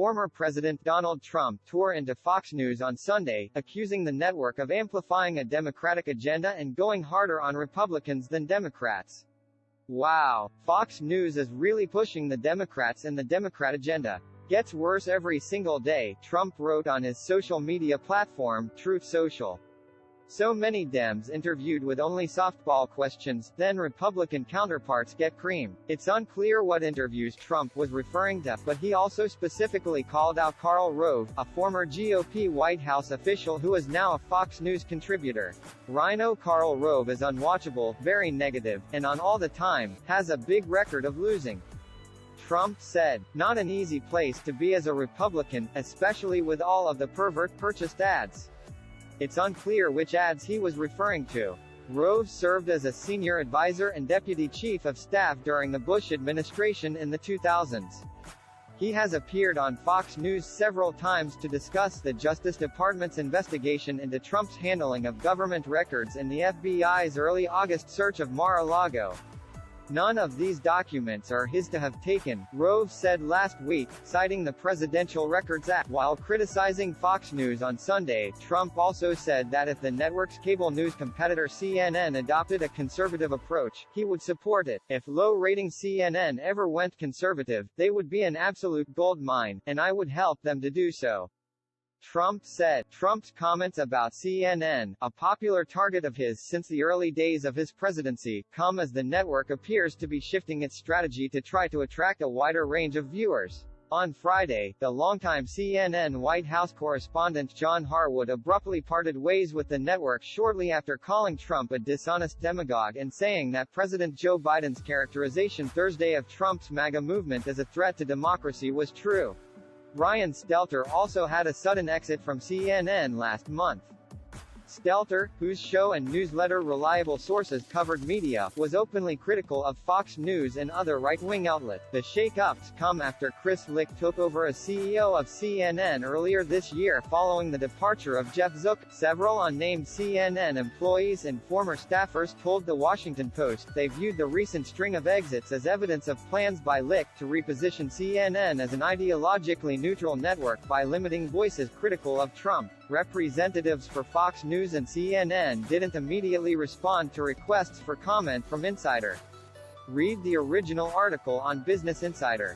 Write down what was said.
Former President Donald Trump tore into Fox News on Sunday, accusing the network of amplifying a Democratic agenda and going harder on Republicans than Democrats. "Wow, Fox News is really pushing the Democrats and the Democrat agenda. Gets worse every single day," Trump wrote on his social media platform, Truth Social. "So many Dems interviewed with only softball questions, then Republican counterparts get cream." It's unclear what interviews Trump was referring to, but he also specifically called out Karl Rove, a former GOP White House official who is now a Fox News contributor. Rhino Karl Rove is unwatchable, very negative, and on all the time, has a big record of losing. Trump said, "Not an easy place to be as a Republican, especially with all of the pervert-purchased ads." It's unclear which ads he was referring to. Rove served as a senior advisor and deputy chief of staff during the Bush administration in the 2000s. He has appeared on Fox News several times to discuss the Justice Department's investigation into Trump's handling of government records in the FBI's early August search of Mar-a-Lago. "None of these documents are his to have taken," Rove said last week, citing the Presidential Records Act. While criticizing Fox News on Sunday, Trump also said that if the network's cable news competitor CNN adopted a conservative approach, he would support it. "If low-rating CNN ever went conservative, they would be an absolute gold mine, and I would help them to do so," Trump said. Trump's comments about CNN, a popular target of his since the early days of his presidency, come as the network appears to be shifting its strategy to try to attract a wider range of viewers. On Friday, the longtime CNN White House correspondent John Harwood abruptly parted ways with the network shortly after calling Trump a dishonest demagogue and saying that President Joe Biden's characterization Thursday of Trump's MAGA movement as a threat to democracy was true. Ryan Stelter also had a sudden exit from CNN last month. Stelter, whose show and newsletter Reliable Sources covered media, was openly critical of Fox News and other right-wing outlets. The shake-ups come after Chris Licht took over as CEO of CNN earlier this year following the departure of Jeff Zucker. Several unnamed CNN employees and former staffers told The Washington Post they viewed the recent string of exits as evidence of plans by Licht to reposition CNN as an ideologically neutral network by limiting voices critical of Trump. Representatives for Fox News and CNN didn't immediately respond to requests for comment from Insider. Read the original article on Business Insider.